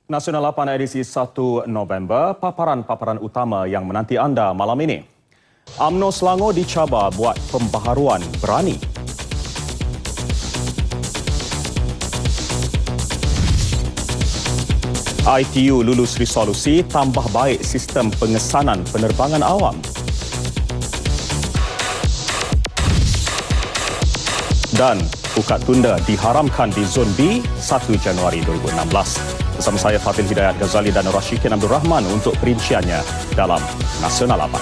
Nasional 8 edisi 1 November, paparan-paparan utama yang menanti anda malam ini. UMNO Selangor dicabar buat pembaharuan berani. ITU lulus resolusi tambah baik sistem pengesanan penerbangan awam. Dan ukat tunda diharamkan di Zon B 1 Januari 2016. Bersama saya Fatil Hidayat Ghazali dan Rashikin Abdul Rahman untuk perinciannya dalam Nasional 8.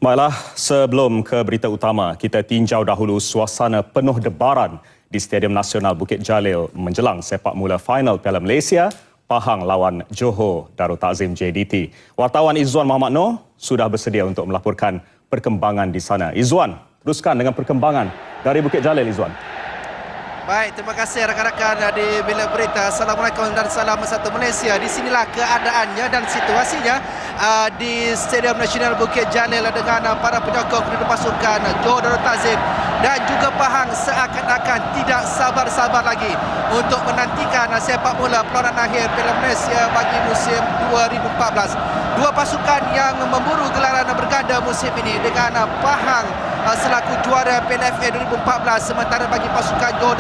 Baiklah, sebelum ke berita utama, kita tinjau dahulu suasana penuh debaran di Stadium Nasional Bukit Jalil menjelang sepak mula final Piala Malaysia, Pahang lawan Johor Darul Takzim JDT. Wartawan Izzuan Muhammad Noor sudah bersedia untuk melaporkan perkembangan di sana. Izzuan, teruskan dengan perkembangan dari Bukit Jalil, Izzuan. Baik, terima kasih rakan-rakan di Bilik Berita. Assalamualaikum dan salam satu Malaysia. Di sinilah keadaannya dan situasinya di Stadium Nasional Bukit Jalil dengan para penyokong kedua pasukan Johor Darul Takzim dan juga Pahang seakan-akan tidak sabar-sabar lagi untuk menantikan sepak bola perlawanan akhir Piala Malaysia bagi musim 2014. Dua pasukan yang memburu gelaran berganda musim ini dengan Pahang selaku juara Piala FA 2014, sementara bagi pasukan Johor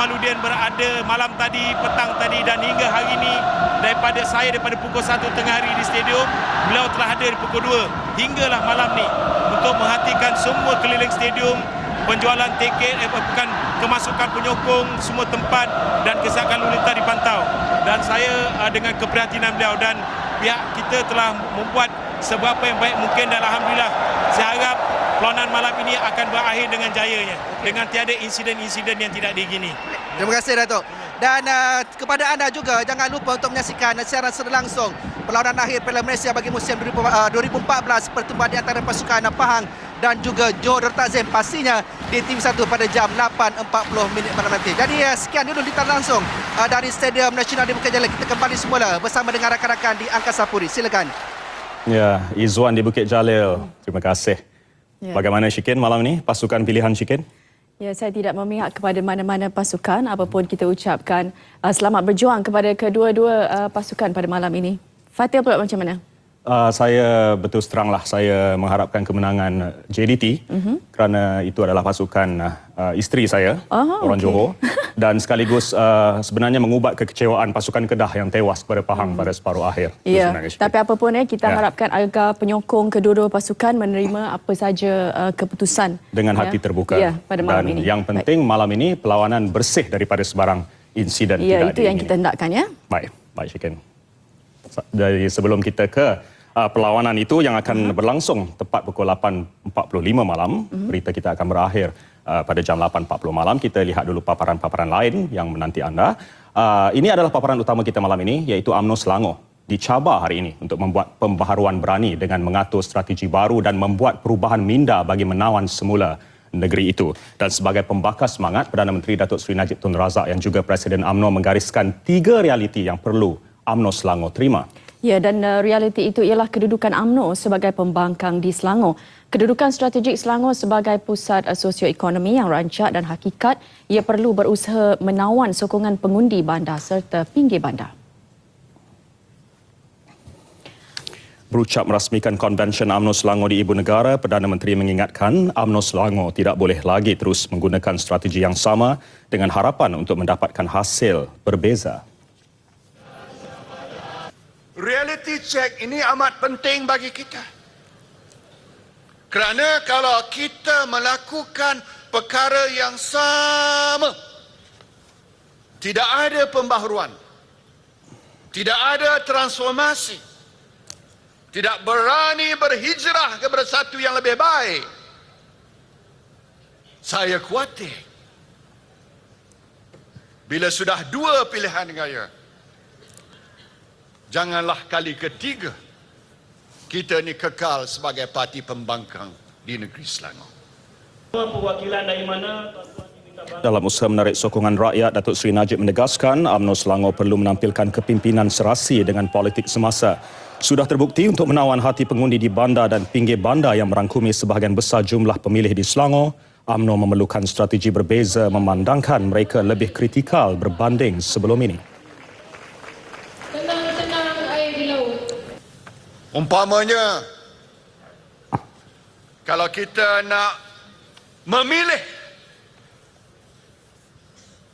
Maludin berada malam tadi, petang tadi dan hingga hari ini daripada pukul 1 tengah hari di stadium, beliau telah ada di pukul 2 hinggalah malam ni untuk merhatikan semua keliling stadium, penjualan tiket, bukan kemasukan penyokong, semua tempat dan kesedaran lalu lintas dipantau. Dan saya dengan keprihatinan beliau dan pihak kita telah membuat seberapa yang baik mungkin dan alhamdulillah saya harap perlawanan malam ini akan berakhir dengan jayanya, dengan tiada insiden-insiden yang tidak diingini. Terima kasih, Datuk. Dan kepada anda juga, jangan lupa untuk menyaksikan siaran secara langsung perlawanan akhir Piala Malaysia bagi musim 2014, pertemuan di antara pasukan Pahang dan juga Johor Darul Takzim, pastinya di TV1 pada jam 8.40 malam nanti. Jadi sekian dulu litar langsung dari Stadium Nasional di Bukit Jalil. Kita kembali semula bersama dengan rakan-rakan di Angkasa Puri. Silakan. Ya, Izzuan di Bukit Jalil. Terima kasih. Ya. Bagaimana Shikin malam ini? Pasukan pilihan Shikin? Ya, saya tidak memihak kepada mana-mana pasukan. Apapun kita ucapkan selamat berjuang kepada kedua-dua pasukan pada malam ini. Fatil pula macam mana? Saya betul teranglah saya mengharapkan kemenangan JDT kerana itu adalah pasukan isteri saya, orang Johor, dan sekaligus sebenarnya mengubat kekecewaan pasukan Kedah yang tewas pada Pahang pada separuh akhir. Ya, tapi apapun kita harapkan agar penyokong kedua-dua pasukan menerima apa saja keputusan dengan hati terbuka. Pada malam dan ini. Yang penting malam ini perlawanan bersih daripada sebarang insiden. Ya, tidak itu yang kita hendakkan ya. Baik, Shikin. Dari sebelum kita ke perlawanan itu yang akan berlangsung tepat pukul 8.45 malam. Berita kita akan berakhir pada jam 8.40 malam. Kita lihat dulu paparan-paparan lain yang menanti anda. Ini adalah paparan utama kita malam ini, iaitu UMNO Selangor dicabar hari ini untuk membuat pembaharuan berani dengan mengatur strategi baru dan membuat perubahan minda bagi menawan semula negeri itu. Dan sebagai pembakar semangat, Perdana Menteri Datuk Seri Najib Tun Razak yang juga Presiden UMNO menggariskan 3 realiti yang perlu UMNO Selangor terima. Ya, dan realiti itu ialah kedudukan UMNO sebagai pembangkang di Selangor. Kedudukan strategik Selangor sebagai pusat sosioekonomi yang rancak dan hakikat, ia perlu berusaha menawan sokongan pengundi bandar serta pinggir bandar. Berucap merasmikan konvensyen UMNO Selangor di Ibu Negara, Perdana Menteri mengingatkan UMNO Selangor tidak boleh lagi terus menggunakan strategi yang sama dengan harapan untuk mendapatkan hasil berbeza. Reality check ini amat penting bagi kita. Kerana kalau kita melakukan perkara yang sama, tidak ada pembaharuan, tidak ada transformasi, tidak berani berhijrah kepada satu yang lebih baik, saya khawatir bila sudah 2 pilihan raya, janganlah kali ketiga kita ni kekal sebagai parti pembangkang di negeri Selangor. Perwakilan dari mana? Dalam usaha menarik sokongan rakyat, Datuk Seri Najib menegaskan UMNO Selangor perlu menampilkan kepimpinan serasi dengan politik semasa. Sudah terbukti untuk menawan hati pengundi di bandar dan pinggir bandar yang merangkumi sebahagian besar jumlah pemilih di Selangor. UMNO memerlukan strategi berbeza memandangkan mereka lebih kritikal berbanding sebelum ini. Tenang-tenang air di laut. Umpamanya, kalau kita nak memilih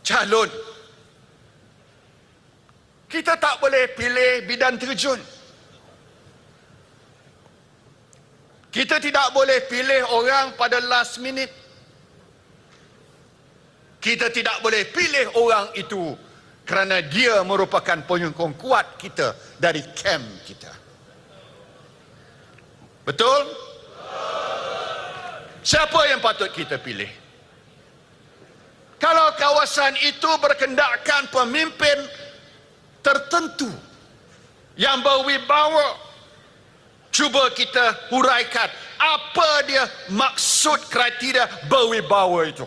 calon, kita tak boleh pilih bidan terjun. Kita tidak boleh pilih orang pada last minute. Kita tidak boleh pilih orang itu kerana dia merupakan penyokong kuat kita dari kem kita. Betul? Siapa yang patut kita pilih? Kalau kawasan itu berkendakkan pemimpin tertentu yang berwibawa, cuba kita huraikan apa dia maksud kriteria berwibawa itu.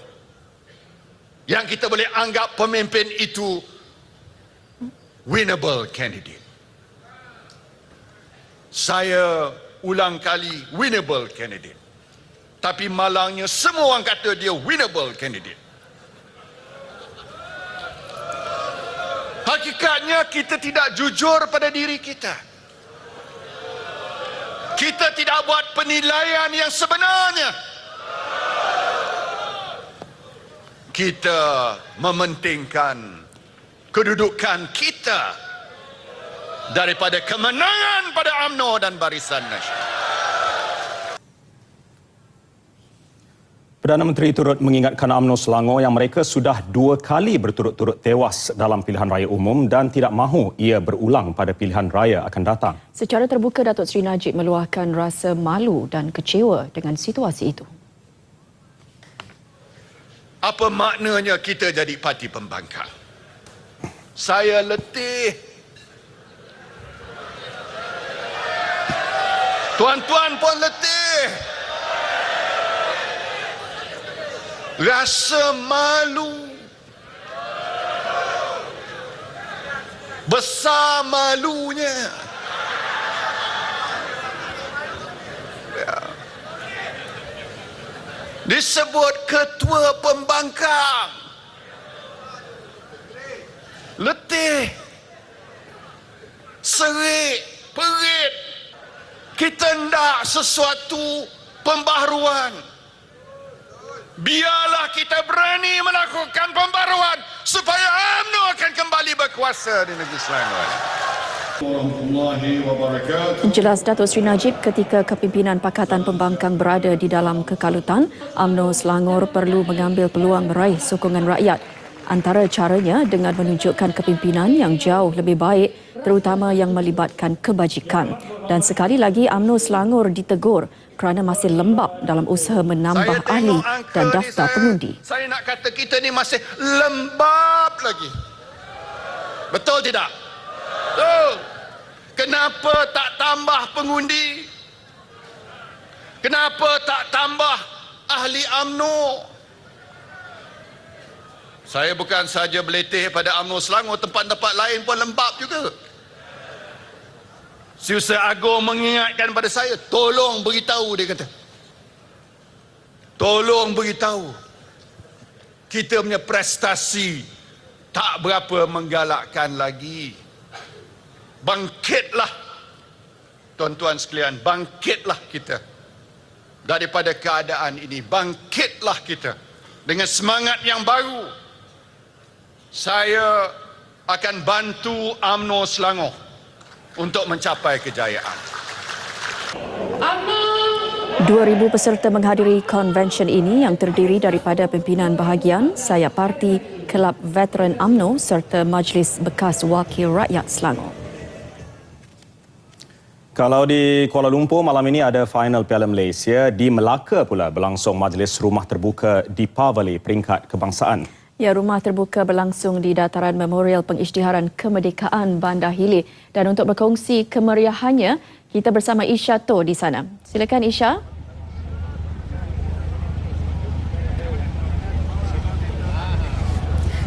Yang kita boleh anggap pemimpin itu winnable candidate. Saya ulang kali winnable candidate. Tapi malangnya semua orang kata dia winnable candidate. Hakikatnya kita tidak jujur pada diri kita. Kita tidak buat penilaian yang sebenarnya. Kita mementingkan kedudukan kita daripada kemenangan pada UMNO dan Barisan Nasional. Perdana Menteri turut mengingatkan UMNO Selangor yang mereka sudah 2 kali berturut-turut tewas dalam pilihan raya umum dan tidak mahu ia berulang pada pilihan raya akan datang. Secara terbuka, Datuk Seri Najib meluahkan rasa malu dan kecewa dengan situasi itu. Apa maknanya kita jadi parti pembangkang? Saya letih. Tuan-tuan pun letih. Rasa malu. Besar malunya. Ya. Disebut ketua pembangkang. Letih. Serik. Perit. Kita hendak sesuatu pembaharuan. Biarlah kita berani melakukan pembaharuan supaya UMNO akan kembali berkuasa di negeri Selangor. Warahmatullahi wabarakatuh. Jelas Datuk Seri Najib ketika kepimpinan Pakatan Pembangkang berada di dalam kekalutan, UMNO Selangor perlu mengambil peluang meraih sokongan rakyat. Antara caranya dengan menunjukkan kepimpinan yang jauh lebih baik, terutama yang melibatkan kebajikan. Dan sekali lagi UMNO Selangor ditegur kerana masih lembab dalam usaha menambah ahli dan daftar pengundi. Saya nak kata kita ni masih lembab lagi. Betul tidak? Betul. Kenapa tak tambah pengundi? Kenapa tak tambah ahli UMNO? Saya bukan saja beletih pada UMNO Selangor, tempat-tempat lain pun lembab juga. Setiausaha Agong mengingatkan pada saya, tolong beritahu, dia kata. Tolong beritahu. Kita punya prestasi tak berapa menggalakkan lagi. Bangkitlah, tuan-tuan sekalian, bangkitlah kita. Daripada keadaan ini, bangkitlah kita. Dengan semangat yang baru, saya akan bantu UMNO Selangor untuk mencapai kejayaan. 2,000 peserta menghadiri konvensyen ini yang terdiri daripada pimpinan bahagian, sayap parti, Kelab Veteran UMNO serta Majlis Bekas Wakil Rakyat Selangor. Kalau di Kuala Lumpur malam ini ada final Piala Malaysia, di Melaka pula berlangsung majlis rumah terbuka Deepavali peringkat kebangsaan. Ya, rumah terbuka berlangsung di dataran Memorial Pengisytiharan Kemerdekaan Bandar Hilir. Dan untuk berkongsi kemeriahannya, kita bersama Isha To di sana. Silakan Isha.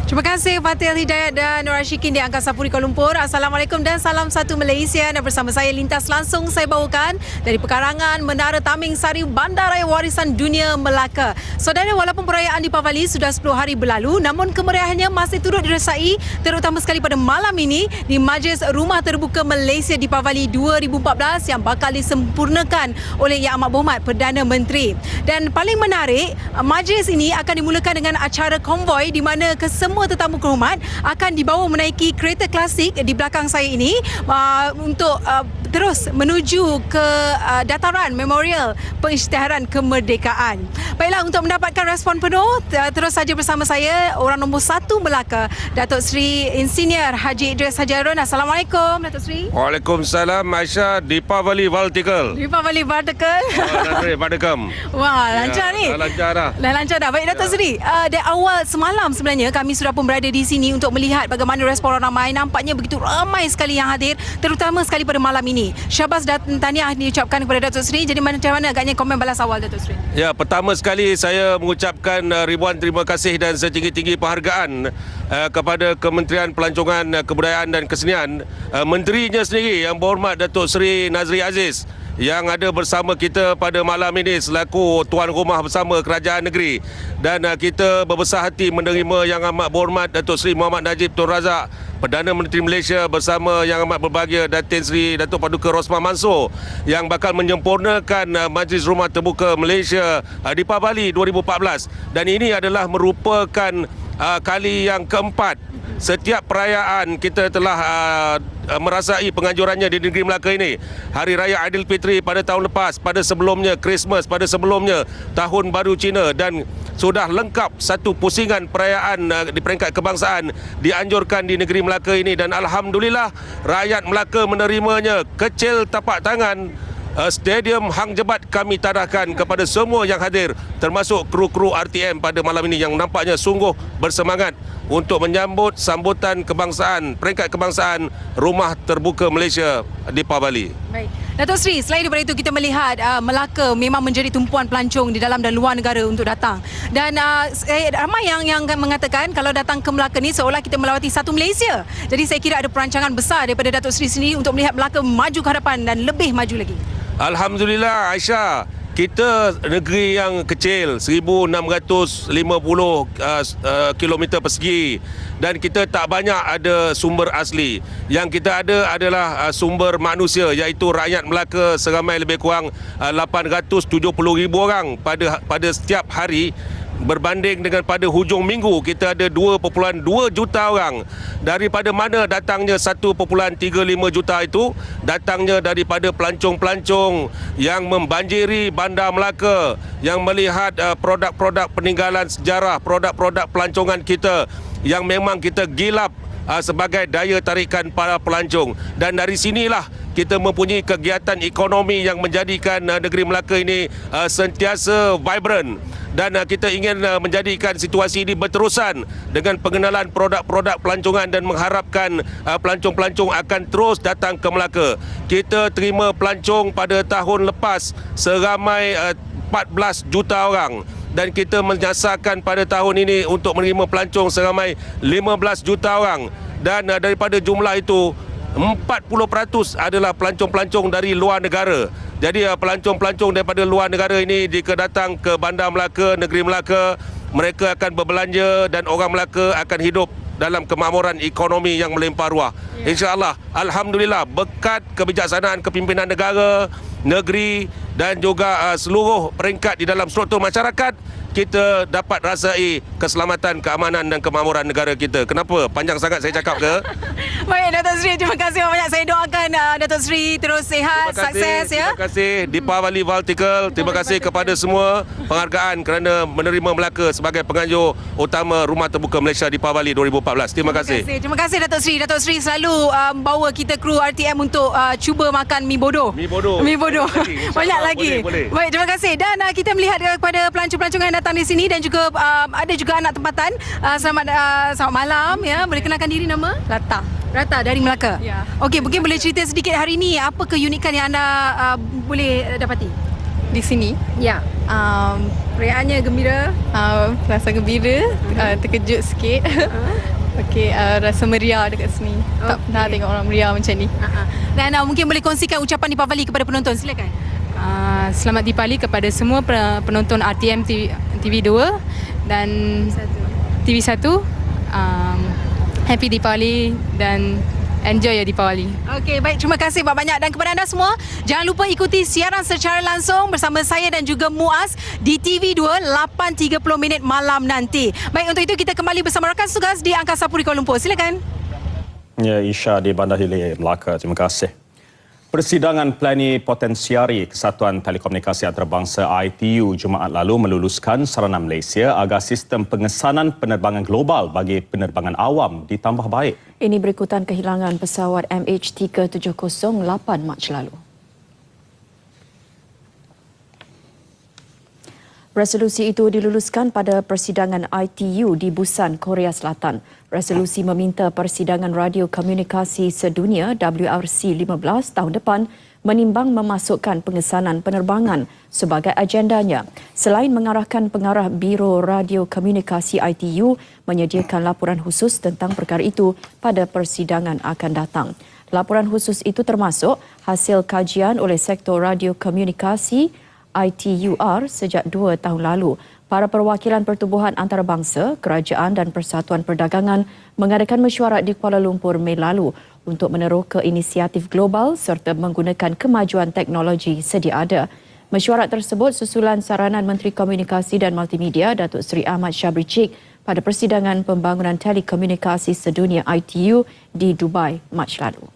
Terima kasih Fatil Hidayat dan Nur Ashikin di Angkasa Puri Kuala Lumpur. Assalamualaikum dan salam satu Malaysia. Dan bersama saya lintas langsung saya bawakan dari pekarangan Menara Taming Sari Bandaraya Warisan Dunia Melaka. Saudara, walaupun perayaan Deepavali sudah 10 hari berlalu, namun kemeriahannya masih turut dirasai, terutama sekali pada malam ini di Majlis Rumah Terbuka Malaysia Deepavali 2014 yang bakal disempurnakan oleh Yang Amat Berhormat Perdana Menteri. Dan paling menarik, majlis ini akan dimulakan dengan acara konvoi di mana kesemua tetamu kehormat akan dibawa menaiki kereta klasik di belakang saya ini untuk terus menuju ke dataran Memorial Pengisytiharan Kemerdekaan. Baiklah, untuk mendapatkan respon penuh, terus saja bersama saya orang nombor 1 Melaka, Datuk Seri Insinyur Haji Idris Haji Harun. Assalamualaikum Datuk Seri. Waalaikumsalam Aisyah. Deepavali Vertical. Deepavali Vertical. Badekam. Wah, lancar ni. Lancar dah. Dah lancar dah. Baik Datuk Seri, dari awal semalam sebenarnya kami sudah pun berada di sini untuk melihat bagaimana respon orang ramai. Nampaknya begitu ramai sekali yang hadir, terutama sekali pada malam ini. Syabas dan tahniah diucapkan kepada Datuk Seri. Jadi macam mana agaknya komen balas awal Datuk Seri? Ya, pertama sekali saya mengucapkan ribuan terima kasih dan setinggi-tinggi penghargaan kepada Kementerian Pelancongan Kebudayaan dan Kesenian, menterinya sendiri Yang Berhormat Datuk Seri Nazri Aziz yang ada bersama kita pada malam ini selaku tuan rumah bersama kerajaan negeri. Dan kita berbesar hati menerima Yang Amat Berhormat Datuk Seri Muhammad Najib Tun Razak, Perdana Menteri Malaysia, bersama Yang Amat Berbahagia Datin Seri Datuk Paduka Rosman Mansor yang bakal menyempurnakan Majlis Rumah Terbuka Malaysia Deepavali 2014. Dan ini adalah merupakan kali yang keempat setiap perayaan kita telah merasai penganjurannya di negeri Melaka ini. Hari Raya Aidilfitri pada tahun lepas, pada sebelumnya Christmas, pada sebelumnya Tahun Baru Cina, dan sudah lengkap satu pusingan perayaan di peringkat kebangsaan dianjurkan di negeri Melaka ini. Dan alhamdulillah rakyat Melaka menerimanya kecil tapak tangan. Stadium Hang Jebat kami tadahkan kepada semua yang hadir, termasuk kru-kru RTM pada malam ini yang nampaknya sungguh bersemangat untuk menyambut sambutan kebangsaan, peringkat kebangsaan Rumah Terbuka Malaysia Deepavali. Baik. Datuk Seri, selain daripada itu kita melihat Melaka memang menjadi tumpuan pelancong di dalam dan luar negara untuk datang. Dan ramai yang mengatakan kalau datang ke Melaka ni seolah kita melawati satu Malaysia. Jadi saya kira ada perancangan besar daripada Datuk Seri sendiri untuk melihat Melaka maju ke hadapan dan lebih maju lagi. Alhamdulillah Aisyah, kita negeri yang kecil, 1,650 km persegi, dan kita tak banyak ada sumber asli. Yang kita ada adalah sumber manusia, iaitu rakyat Melaka seramai lebih kurang 870,000 orang pada setiap hari. Berbanding dengan pada hujung minggu kita ada 2.2 juta orang. Daripada mana datangnya 1.35 juta itu? Datangnya daripada pelancong-pelancong yang membanjiri bandar Melaka, yang melihat produk-produk peninggalan sejarah, produk-produk pelancongan kita yang memang kita gilap sebagai daya tarikan para pelancong, dan dari sinilah kita mempunyai kegiatan ekonomi yang menjadikan negeri Melaka ini sentiasa vibrant, dan kita ingin menjadikan situasi ini berterusan dengan pengenalan produk-produk pelancongan dan mengharapkan pelancong-pelancong akan terus datang ke Melaka. Kita terima pelancong pada tahun lepas seramai 14 juta orang, dan kita menyasarkan pada tahun ini untuk menerima pelancong seramai 15 juta orang, dan daripada jumlah itu 40% adalah pelancong-pelancong dari luar negara. Jadi pelancong-pelancong daripada luar negara ini jika datang ke Bandar Melaka, negeri Melaka, mereka akan berbelanja dan orang Melaka akan hidup dalam kemakmuran ekonomi yang melimpah ruah. InsyaAllah, alhamdulillah, berkat kebijaksanaan kepimpinan negara, negeri dan juga seluruh peringkat di dalam struktur masyarakat, kita dapat rasai keselamatan, keamanan dan kemakmuran negara kita. Kenapa? Panjang sangat saya cakap ke? Baik, Datuk Seri, terima kasih banyak. Saya doakan Datuk Seri terus sihat, sukses ya. Terima kasih Deepavali Vertical. Terima kasih kepada semua penghargaan kerana menerima Melaka sebagai penganjur utama Rumah Terbuka Malaysia Deepavali 2014. Terima kasih. Terima kasih Datuk Seri. Datuk Seri selalu bawa kita kru RTM untuk cuba makan mi bodoh. Mi bodoh. Banyak lagi. Boleh. Baik, terima kasih. Dan kita melihat kepada pelancong-pelancong yang datang di sini, dan juga ada juga anak tempatan. Selamat malam ya. Boleh kenalkan diri, nama? Rata dari Melaka. Ya. Okey, mungkin boleh cerita sedikit hari ini apa keunikan yang anda boleh dapati Di sini? Ya. Perayaannya gembira, rasa gembira, terkejut sikit. Okey, rasa meriah dekat sini. Tak pernah tengok orang meriah macam ni. Dan mungkin boleh kongsikan ucapan Deepavali kepada penonton. Silakan. Selamat Deepavali kepada semua penonton RTM TV2 dan TV1. Happy Deepavali dan enjoy ya Deepavali. Okey, baik. Terima kasih banyak. Dan kepada anda semua, jangan lupa ikuti siaran secara langsung bersama saya dan juga Muaz di TV2 8.30 malam nanti. Baik, untuk itu kita kembali bersama rakan tugas di Angkasa Puri Kuala Lumpur. Silakan. Ya, Isha di Bandar Hilir Melaka. Terima kasih. Persidangan Plenipotensiari Kesatuan Telekomunikasi Antarabangsa ITU Jumaat lalu meluluskan saranan Malaysia agar sistem pengesanan penerbangan global bagi penerbangan awam ditambah baik. Ini berikutan kehilangan pesawat MH370 8 Mac lalu. Resolusi itu diluluskan pada persidangan ITU di Busan, Korea Selatan. Resolusi meminta Persidangan Radio Komunikasi Sedunia WRC 15 tahun depan menimbang memasukkan pengesanan penerbangan sebagai agendanya. Selain mengarahkan pengarah Biro Radio Komunikasi ITU menyediakan laporan khusus tentang perkara itu pada persidangan akan datang. Laporan khusus itu termasuk hasil kajian oleh Sektor Radio Komunikasi ITUR sejak 2 tahun lalu. Para perwakilan pertubuhan antarabangsa, kerajaan dan Persatuan Perdagangan mengadakan mesyuarat di Kuala Lumpur Mei lalu untuk meneroka inisiatif global serta menggunakan kemajuan teknologi sedia ada. Mesyuarat tersebut susulan saranan Menteri Komunikasi dan Multimedia Datuk Seri Ahmad Syabri Cik pada persidangan pembangunan telekomunikasi sedunia ITU di Dubai Mac lalu.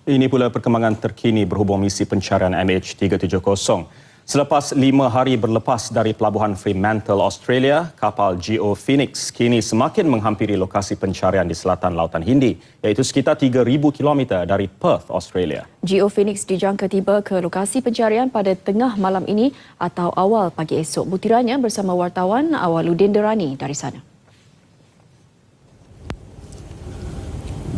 Ini pula perkembangan terkini berhubung misi pencarian MH370. Selepas 5 hari berlepas dari pelabuhan Fremantle, Australia, kapal Geo Phoenix kini semakin menghampiri lokasi pencarian di selatan Lautan Hindi, iaitu sekitar 3,000 km dari Perth, Australia. Geo Phoenix dijangka tiba ke lokasi pencarian pada tengah malam ini atau awal pagi esok. Butirannya bersama wartawan Awaluddin Derani dari sana.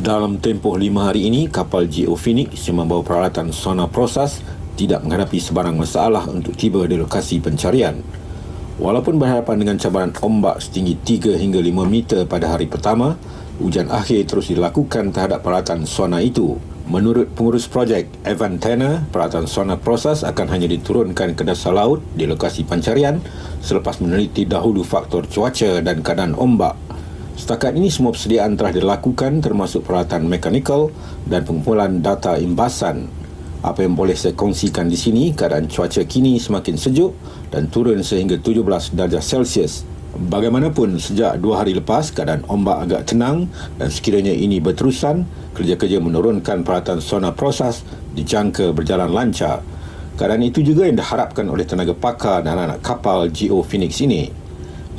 Dalam tempoh 5 hari ini, kapal Geo Phoenix yang membawa peralatan sonar proses tidak menghadapi sebarang masalah untuk tiba di lokasi pencarian. Walaupun berhadapan dengan cabaran ombak setinggi 3 hingga 5 meter pada hari pertama, ujian akhir terus dilakukan terhadap peralatan sonar itu. Menurut pengurus projek Evan Tanner, peralatan sonar proses akan hanya diturunkan ke dasar laut di lokasi pencarian selepas meneliti dahulu faktor cuaca dan keadaan ombak. Setakat ini semua persediaan telah dilakukan termasuk peralatan mekanikal dan pengumpulan data imbasan. Apa yang boleh saya kongsikan di sini, keadaan cuaca kini semakin sejuk dan turun sehingga 17 darjah Celsius. Bagaimanapun, sejak 2 hari lepas, keadaan ombak agak tenang dan sekiranya ini berterusan, kerja-kerja menurunkan peralatan sonar proses dijangka berjalan lancar. Keadaan itu juga yang diharapkan oleh tenaga pakar dan anak kapal Geo Phoenix ini.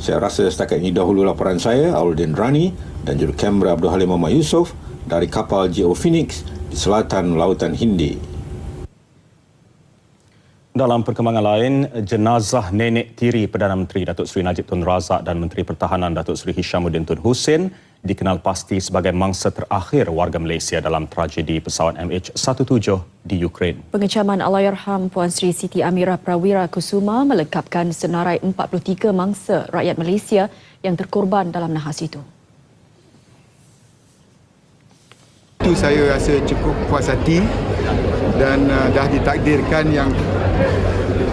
Saya rasa setakat ini dahulu laporan saya, Auluddin Rani dan juru kamera Abdul Halim Muhammad Yusof dari kapal GO Phoenix di selatan Lautan Hindi. Dalam perkembangan lain, jenazah nenek tiri Perdana Menteri Datuk Seri Najib Tun Razak dan Menteri Pertahanan Datuk Seri Hishamuddin Tun Hussein dikenal pasti sebagai mangsa terakhir warga Malaysia dalam tragedi pesawat MH17 di Ukraine. Pengecaman Allahyarham Puan Sri Siti Amirah Prawira Kusuma melengkapkan senarai 43 mangsa rakyat Malaysia yang terkorban dalam nahas itu. Itu saya rasa cukup puas hati dan dah ditakdirkan yang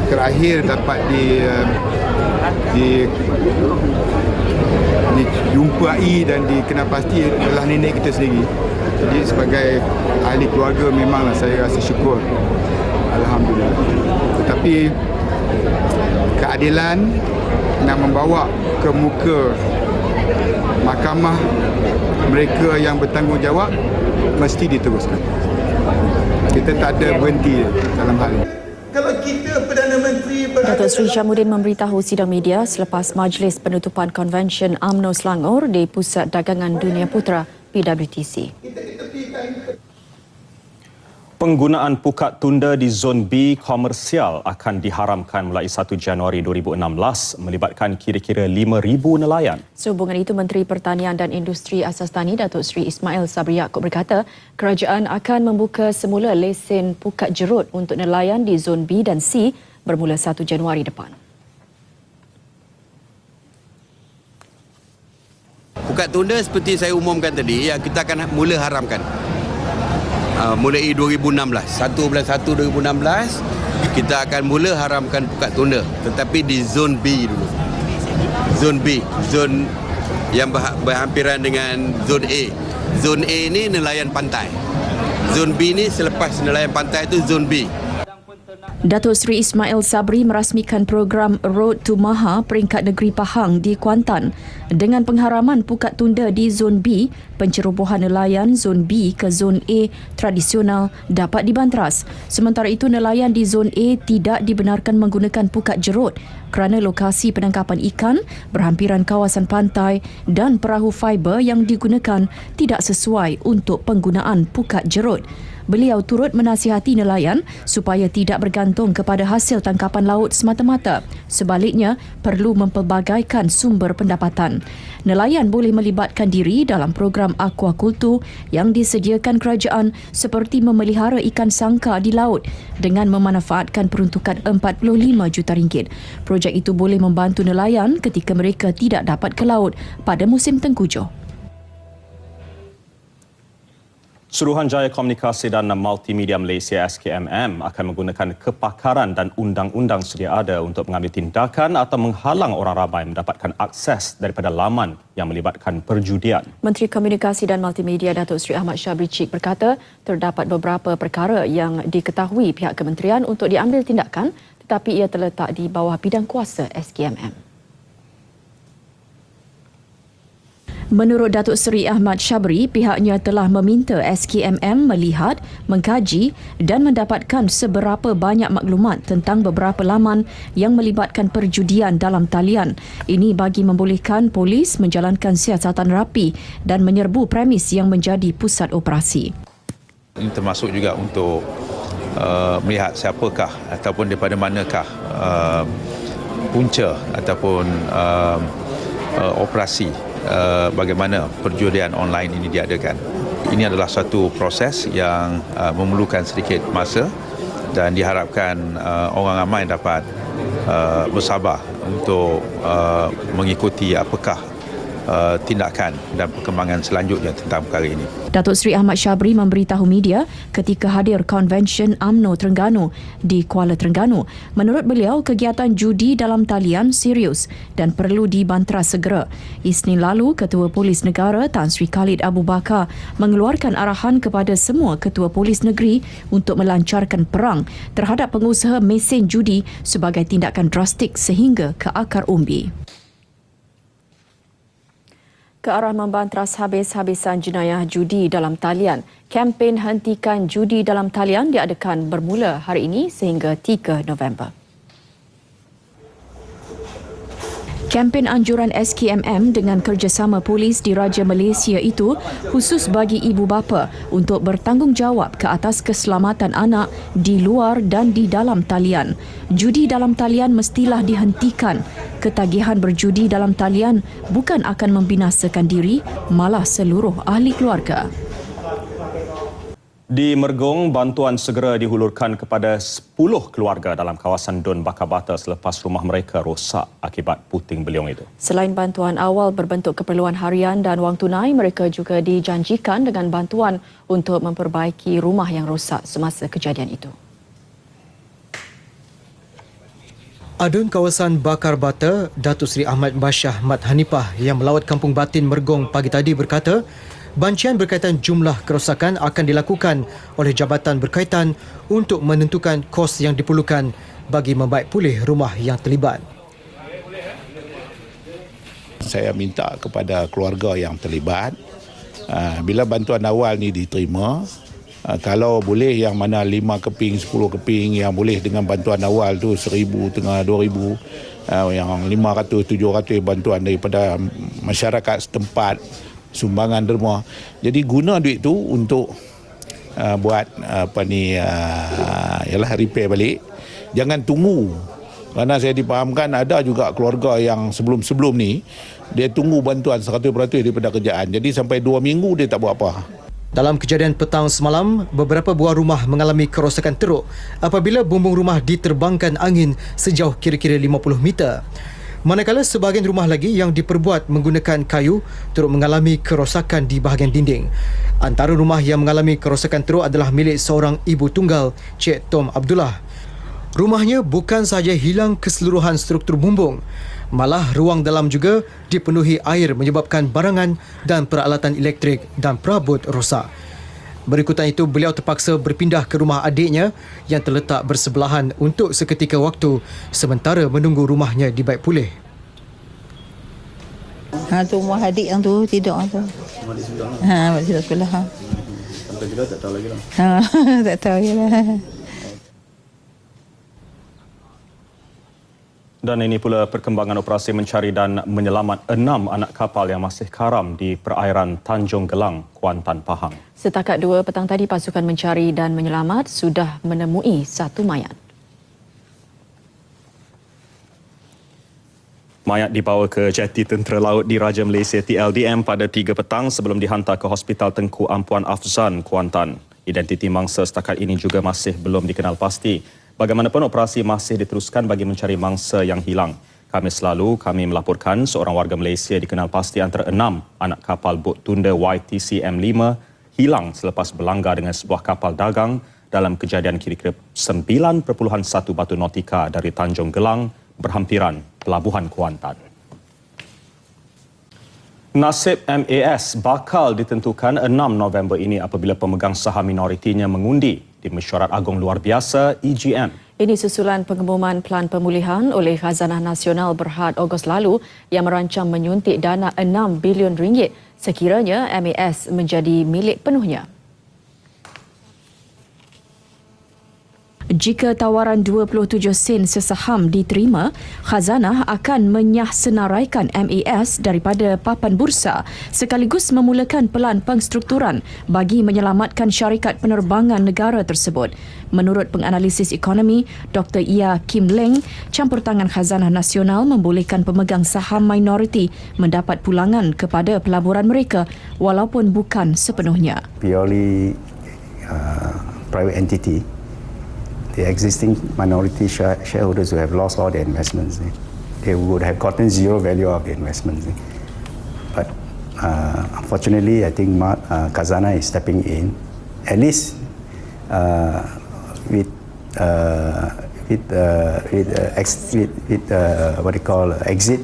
terakhir dapat dijumpai dan dikenal pasti adalah nenek kita sendiri. Jadi sebagai ahli keluarga memanglah saya rasa syukur. Alhamdulillah. Tetapi keadilan nak membawa ke muka mahkamah mereka yang bertanggungjawab mesti diteruskan. Kita tak ada berhenti dalam hal ini. Kalau kita Perdana Menteri Datuk Seri Hishamuddin memberitahu sidang media selepas majlis penutupan konvensyen UMNO Selangor di Pusat Dagangan Dunia Putra PWTC. Penggunaan pukat tunda di Zon B komersial akan diharamkan mulai 1 Januari 2016 melibatkan kira-kira 5,000 nelayan. Sehubungan itu, Menteri Pertanian dan Industri Asas Tani Datuk Seri Ismail Sabri Yaakob berkata, kerajaan akan membuka semula lesen pukat jerut untuk nelayan di Zon B dan C bermula 1 Januari depan. Pukat tunda seperti saya umumkan tadi, yang kita akan mula haramkan. Mulai 2016, 1 bulan 1 2016 kita akan mula haramkan pukat tunda, tetapi di zon B dulu. Zon B, zon yang berhampiran dengan zon A. Zon A ni nelayan pantai. Zon B ni selepas nelayan pantai itu zon B. Datuk Seri Ismail Sabri merasmikan program Road to Maha peringkat negeri Pahang di Kuantan. Dengan pengharaman pukat tunda di Zon B, pencerobohan nelayan Zon B ke Zon A tradisional dapat dibantras. Sementara itu, nelayan di Zon A tidak dibenarkan menggunakan pukat jerut kerana lokasi penangkapan ikan berhampiran kawasan pantai dan perahu fiber yang digunakan tidak sesuai untuk penggunaan pukat jerut. Beliau turut menasihati nelayan supaya tidak bergantung kepada hasil tangkapan laut semata-mata. Sebaliknya, perlu mempelbagaikan sumber pendapatan. Nelayan boleh melibatkan diri dalam program aquakultur yang disediakan kerajaan seperti memelihara ikan sangka di laut dengan memanfaatkan peruntukan RM45 juta. Projek itu boleh membantu nelayan ketika mereka tidak dapat ke laut pada musim tengkujuh. Suruhanjaya Komunikasi dan Multimedia Malaysia SKMM akan menggunakan kepakaran dan undang-undang sedia ada untuk mengambil tindakan atau menghalang orang ramai mendapatkan akses daripada laman yang melibatkan perjudian. Menteri Komunikasi dan Multimedia Datuk Seri Ahmad Syabri Cik berkata terdapat beberapa perkara yang diketahui pihak kementerian untuk diambil tindakan tetapi ia terletak di bawah bidang kuasa SKMM. Menurut Datuk Seri Ahmad Syabri, pihaknya telah meminta SKMM melihat, mengkaji dan mendapatkan seberapa banyak maklumat tentang beberapa laman yang melibatkan perjudian dalam talian. Ini bagi membolehkan polis menjalankan siasatan rapi dan menyerbu premis yang menjadi pusat operasi. Ini termasuk juga untuk melihat siapakah ataupun daripada manakah punca ataupun operasi bagaimana perjudian online ini diadakan. Ini adalah satu proses yang memerlukan sedikit masa dan diharapkan orang ramai dapat bersabar untuk mengikuti apakah tindakan dan perkembangan selanjutnya tentang perkara ini. Datuk Seri Ahmad Syabri memberitahu media ketika hadir konvensyen UMNO Terengganu di Kuala Terengganu. Menurut beliau, kegiatan judi dalam talian serius dan perlu dibantras segera. Isnin lalu, Ketua Polis Negara Tan Sri Khalid Abu Bakar mengeluarkan arahan kepada semua Ketua Polis Negeri untuk melancarkan perang terhadap pengusaha mesin judi sebagai tindakan drastik sehingga ke akar umbi. Ke arah membantras habis-habisan jenayah judi dalam talian, kempen Hentikan Judi dalam Talian diadakan bermula hari ini sehingga 3 November. Kempen anjuran SKMM dengan kerjasama polis di Raja Malaysia itu khusus bagi ibu bapa untuk bertanggungjawab ke atas keselamatan anak di luar dan di dalam talian. Judi dalam talian mestilah dihentikan. Ketagihan berjudi dalam talian bukan akan membinasakan diri, malah seluruh ahli keluarga. Di Mergong, bantuan segera dihulurkan kepada 10 keluarga dalam kawasan Dun Bakar Bata selepas rumah mereka rosak akibat puting beliung itu. Selain bantuan awal berbentuk keperluan harian dan wang tunai, mereka juga dijanjikan dengan bantuan untuk memperbaiki rumah yang rosak semasa kejadian itu. Adun kawasan Bakar Bata, Datuk Seri Ahmad Bashar Mat Hanifah yang melawat Kampung Batin Mergong pagi tadi berkata, bancian berkaitan jumlah kerosakan akan dilakukan oleh jabatan berkaitan untuk menentukan kos yang diperlukan bagi membaik pulih rumah yang terlibat. Saya minta kepada keluarga yang terlibat, bila bantuan awal ni diterima, kalau boleh yang mana 5 keping, 10 keping yang boleh dengan bantuan awal tu 1,000 tengah 2,000, yang 500, 700 bantuan daripada masyarakat setempat, sumbangan derma. Jadi guna duit tu untuk buat ialah repair balik. Jangan tunggu. Kerana saya dipahamkan ada juga keluarga yang sebelum-sebelum ni dia tunggu bantuan 100% daripada kerjaan. Jadi sampai 2 minggu dia tak buat apa. Dalam kejadian petang semalam, beberapa buah rumah mengalami kerosakan teruk apabila bumbung rumah diterbangkan angin sejauh kira-kira 50 meter. Manakala sebahagian rumah lagi yang diperbuat menggunakan kayu turut mengalami kerosakan di bahagian dinding. Antara rumah yang mengalami kerosakan teruk adalah milik seorang ibu tunggal, Cik Tom Abdullah. Rumahnya bukan sahaja hilang keseluruhan struktur bumbung, malah ruang dalam juga dipenuhi air menyebabkan barangan dan peralatan elektrik dan perabot rosak. Berikutan itu, beliau terpaksa berpindah ke rumah adiknya yang terletak bersebelahan untuk seketika waktu sementara menunggu rumahnya dibaik pulih. Tu rumah adik yang tu tidur tu. Adik sebelah. Mak tidur sebelah. Sampai bila tak tahu lagi lah. Tak tahu lagi lah. Dan ini pula perkembangan operasi mencari dan menyelamat 6 anak kapal yang masih karam di perairan Tanjung Gelang, Kuantan, Pahang. Setakat 2 petang tadi, pasukan mencari dan menyelamat sudah menemui 1 mayat. Mayat dibawa ke jeti Tentera Laut di Raja Malaysia TLDM pada 3 petang sebelum dihantar ke Hospital Tengku Ampuan Afzan, Kuantan. Identiti mangsa setakat ini juga masih belum dikenal pasti. Bagaimanapun, operasi masih diteruskan bagi mencari mangsa yang hilang. Khamis lalu, kami melaporkan seorang warga Malaysia dikenal pasti antara 6 anak kapal bot tunda YTC M5 hilang selepas berlanggar dengan sebuah kapal dagang dalam kejadian kira-kira 9.1 batu nautika dari Tanjung Gelang berhampiran Pelabuhan Kuantan. Nasib MAS bakal ditentukan 6 November ini apabila pemegang saham minoritinya mengundi di Mesyuarat Agung Luar Biasa EGM. Ini susulan pengumuman pelan pemulihan oleh Khazanah Nasional Berhad Ogos lalu yang merancang menyuntik dana 6 bilion ringgit sekiranya MAS menjadi milik penuhnya. Jika tawaran 27 sen sesaham diterima, Khazanah akan menyahsenaraikan MAS daripada papan bursa sekaligus memulakan pelan pengstrukturan bagi menyelamatkan syarikat penerbangan negara tersebut. Menurut penganalisis ekonomi Dr. Ia Kim Leng, campur tangan Khazanah Nasional membolehkan pemegang saham minoriti mendapat pulangan kepada pelaburan mereka walaupun bukan sepenuhnya. Purely private entity. The existing minority shareholders who have lost all their investments, they would have gotten zero value of the investments. But unfortunately, I think Khazanah is stepping in, at least with what they call exit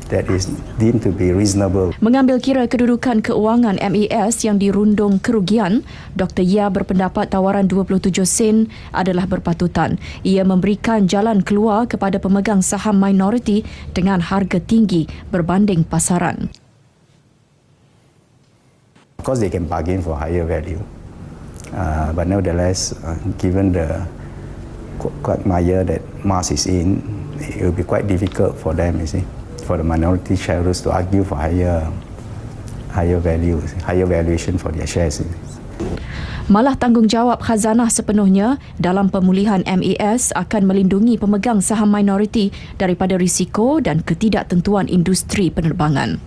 that is deemed to be reasonable. Mengambil kira kedudukan keuangan MAS yang dirundung kerugian, Dr. Ia berpendapat tawaran 27 sen adalah berpatutan. Ia memberikan jalan keluar kepada pemegang saham minoriti dengan harga tinggi berbanding pasaran. Of course, they can bargain for higher value, but nevertheless, given the quagmire that Mars is in, it will be quite difficult for them, you see. for the minority shareholders to argue for higher valuation for their shares. Malah tanggungjawab khazanah sepenuhnya dalam pemulihan MAS akan melindungi pemegang saham minoriti daripada risiko dan ketidaktentuan industri penerbangan.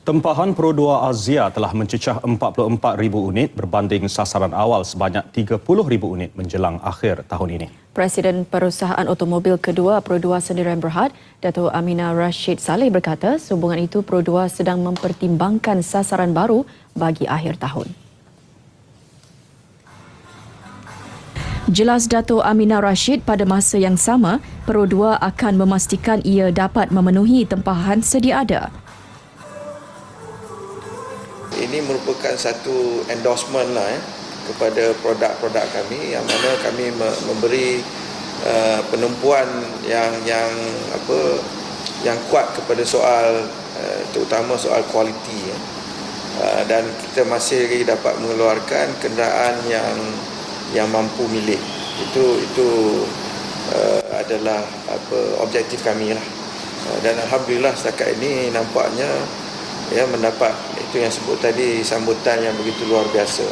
Tempahan Pro 2 Azia telah mencecah 44,000 unit berbanding sasaran awal sebanyak 30,000 unit menjelang akhir tahun ini. Presiden Perusahaan Automobil Kedua Pro 2 Sdn Berhad, Dato' Aminah Rashid Saleh berkata sehubungan itu Pro 2 sedang mempertimbangkan sasaran baru bagi akhir tahun. Jelas Dato' Aminah Rashid pada masa yang sama, Pro 2 akan memastikan ia dapat memenuhi tempahan sedia ada. Ini merupakan satu endorsement kepada produk-produk kami yang mana kami memberi penumpuan yang kuat kepada soal terutama soal kualiti dan kita masih lagi dapat mengeluarkan kenderaan yang mampu milik. Itu adalah objektif kami lah. Dan alhamdulillah setakat ini nampaknya mendapat itu yang sebut tadi sambutan yang begitu luar biasa.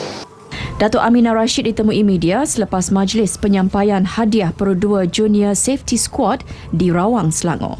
Dato' Aminah Rashid ditemui media selepas majlis penyampaian hadiah Pro 2 Junior Safety Squad di Rawang, Selangor.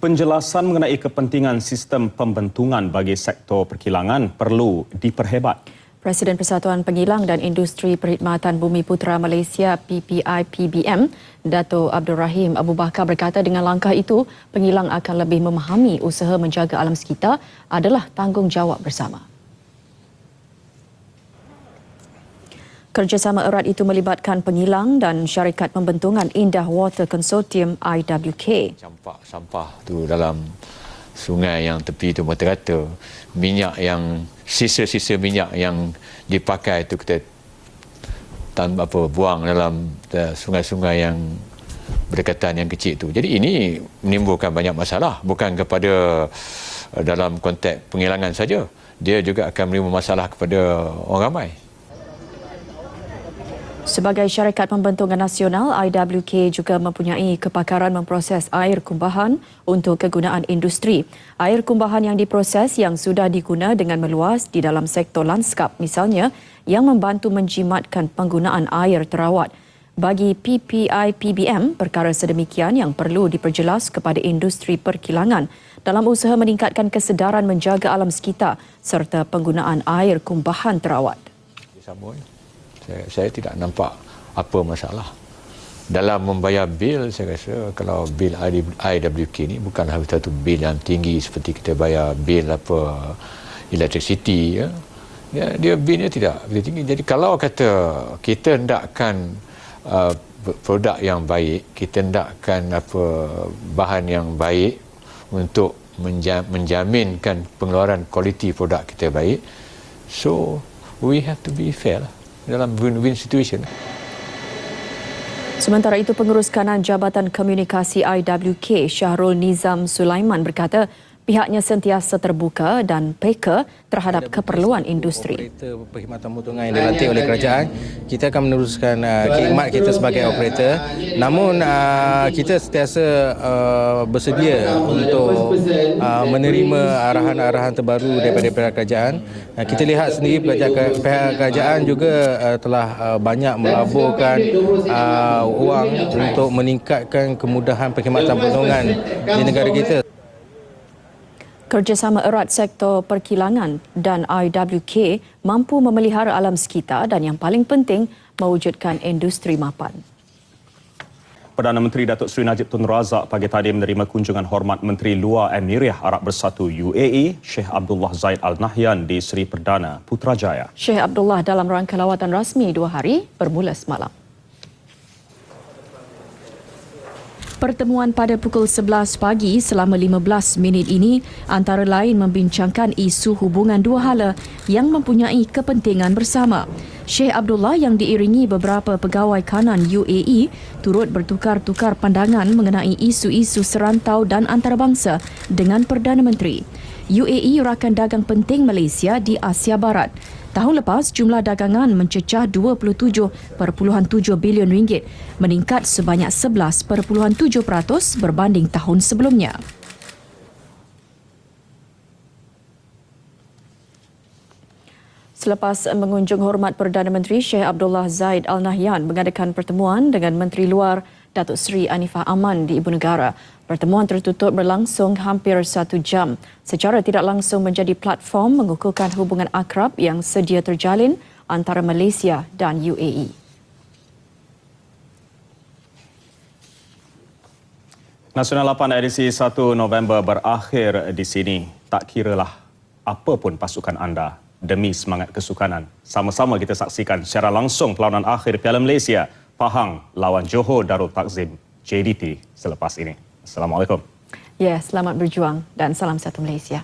Penjelasan mengenai kepentingan sistem pembentungan bagi sektor perkilangan perlu diperhebat. Presiden Persatuan Pengilang dan Industri Perkhidmatan Bumi Putera Malaysia PPI-PBM, Dato' Abdul Rahim Abu Bakar berkata dengan langkah itu, pengilang akan lebih memahami usaha menjaga alam sekitar adalah tanggungjawab bersama. Kerjasama erat itu melibatkan pengilang dan syarikat pembentungan Indah Water Consortium IWK. Campak sampah tu dalam sungai yang tepi tu rata-rata minyak yang sisa-sisa minyak yang dipakai itu kita buang dalam sungai-sungai yang berdekatan yang kecil itu. Jadi ini menimbulkan banyak masalah bukan kepada dalam konteks penghilangan saja. Dia juga akan menimbulkan masalah kepada orang ramai. Sebagai syarikat pembentungan nasional, IWK juga mempunyai kepakaran memproses air kumbahan untuk kegunaan industri. Air kumbahan yang diproses yang sudah diguna dengan meluas di dalam sektor lanskap misalnya yang membantu menjimatkan penggunaan air terawat. Bagi PPI-PBM, perkara sedemikian yang perlu diperjelas kepada industri perkilangan dalam usaha meningkatkan kesedaran menjaga alam sekitar serta penggunaan air kumbahan terawat. Saya tidak nampak apa masalah. Dalam membayar bil, saya rasa kalau bil IWK ni bukanlah satu bil yang tinggi seperti kita bayar bil electricity. Dia bilnya tidak begitu tinggi. Jadi kalau kata kita hendakkan produk yang baik, kita hendakkan bahan yang baik untuk menjaminkan pengeluaran kualiti produk kita baik, so we have to be fair dalam win-win situation. Sementara itu, Pengurus Kanan Jabatan Komunikasi IWK Syahrul Nizam Sulaiman berkata pihaknya sentiasa terbuka dan peka terhadap keperluan industri. Operator perkhidmatan pembentungan yang dilantik oleh kerajaan, kita akan meneruskan khidmat kita sebagai operator. Namun kita sentiasa bersedia untuk menerima arahan-arahan terbaru daripada pihak kerajaan. Kita lihat sendiri pihak kerajaan juga telah banyak melaburkan wang untuk meningkatkan kemudahan perkhidmatan pembentungan di negara kita. Kerjasama erat sektor perkilangan dan IWK mampu memelihara alam sekitar dan yang paling penting mewujudkan industri mapan. Perdana Menteri Datuk Seri Najib Tun Razak pagi tadi menerima kunjungan hormat Menteri Luar Emiriah Arab Bersatu UAE, Sheikh Abdullah Zaid Al Nahyan di Seri Perdana Putrajaya. Sheikh Abdullah dalam rangka lawatan rasmi 2 hari bermula semalam. Pertemuan pada pukul 11 pagi selama 15 minit ini antara lain membincangkan isu hubungan dua hala yang mempunyai kepentingan bersama. Sheikh Abdullah yang diiringi beberapa pegawai kanan UAE turut bertukar-tukar pandangan mengenai isu-isu serantau dan antarabangsa dengan Perdana Menteri. UAE rakan dagang penting Malaysia di Asia Barat. Tahun lepas, jumlah dagangan mencecah 27.7 bilion ringgit, meningkat sebanyak 11.7% berbanding tahun sebelumnya. Selepas mengunjung hormat Perdana Menteri Sheikh Abdullah Zaid Al Nahyan mengadakan pertemuan dengan Menteri Luar Datuk Seri Anifah Aman di Ibu Negara. Pertemuan tertutup berlangsung hampir 1 jam. Secara tidak langsung menjadi platform mengukuhkan hubungan akrab yang sedia terjalin antara Malaysia dan UAE. Nasional 8 edisi 1 November berakhir di sini. Tak kiralah apa pun pasukan anda. Demi semangat kesukanan. Sama-sama kita saksikan secara langsung perlawanan akhir Piala Malaysia Pahang lawan Johor Darul Takzim JDT selepas ini. Assalamualaikum. Ya, selamat berjuang dan salam satu Malaysia.